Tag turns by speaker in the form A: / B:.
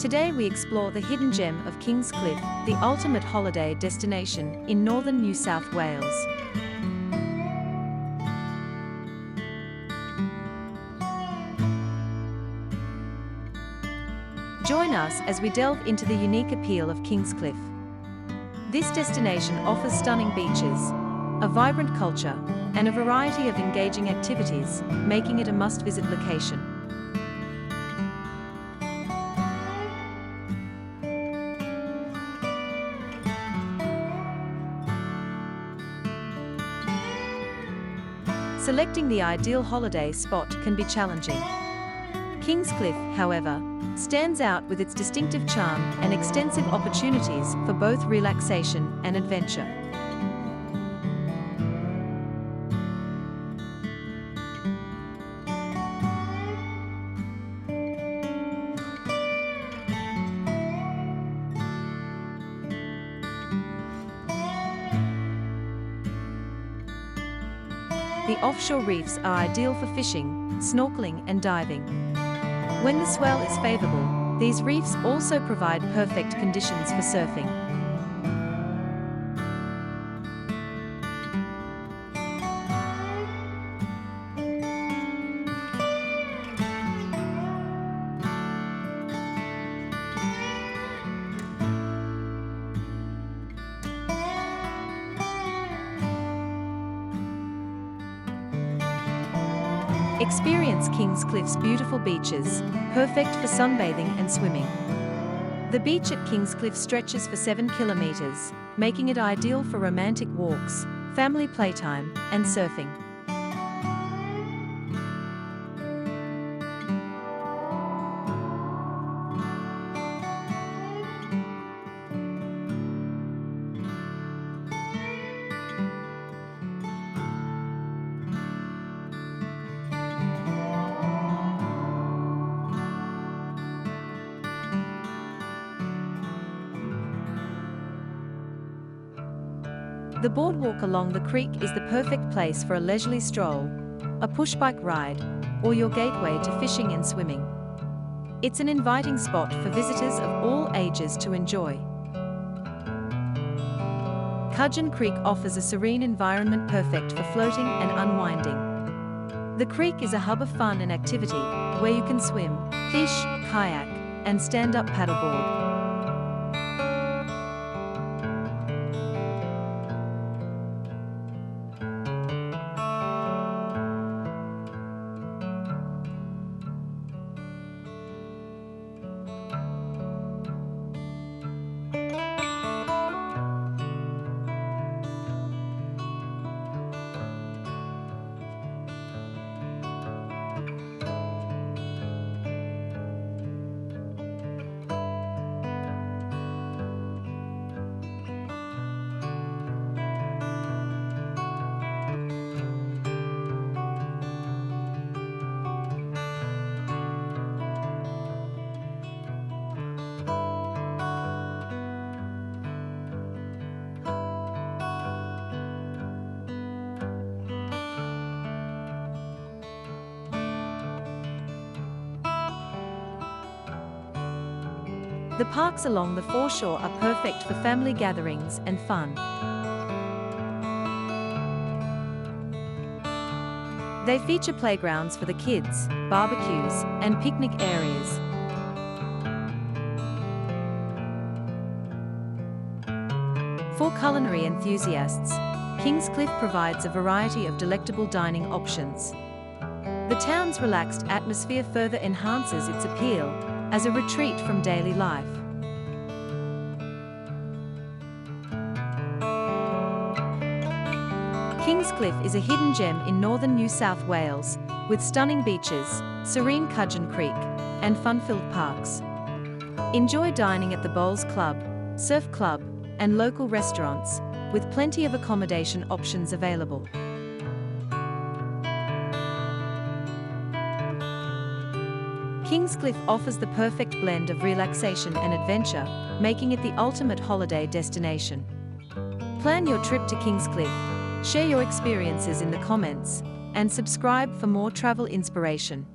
A: Today we explore the hidden gem of Kingscliff, the ultimate holiday destination in northern New South Wales. Join us as we delve into the unique appeal of Kingscliff. This destination offers stunning beaches, a vibrant culture, and a variety of engaging activities, making it a must-visit location. Selecting the ideal holiday spot can be challenging. Kingscliff, however, stands out with its distinctive charm and extensive opportunities for both relaxation and adventure. The offshore reefs are ideal for fishing, snorkeling, and diving. When the swell is favorable, these reefs also provide perfect conditions for surfing. Experience Kingscliff's beautiful beaches, perfect for sunbathing and swimming. The beach at Kingscliff stretches for 7 kilometers, making it ideal for romantic walks, family playtime, and surfing. The boardwalk along the creek is the perfect place for a leisurely stroll, a pushbike ride, or your gateway to fishing and swimming. It's an inviting spot for visitors of all ages to enjoy. Cudgen Creek offers a serene environment perfect for floating and unwinding. The creek is a hub of fun and activity, where you can swim, fish, kayak, and stand-up paddleboard. The parks along the foreshore are perfect for family gatherings and fun. They feature playgrounds for the kids, barbecues, and picnic areas. For culinary enthusiasts, Kingscliff provides a variety of delectable dining options. The town's relaxed atmosphere further enhances its appeal as a retreat from daily life. Kingscliff is a hidden gem in northern New South Wales, with stunning beaches, serene Cudgen Creek, and fun-filled parks. Enjoy dining at the Bowls Club, Surf Club, and local restaurants, with plenty of accommodation options available. Kingscliff offers the perfect blend of relaxation and adventure, making it the ultimate holiday destination. Plan your trip to Kingscliff, share your experiences in the comments, and subscribe for more travel inspiration.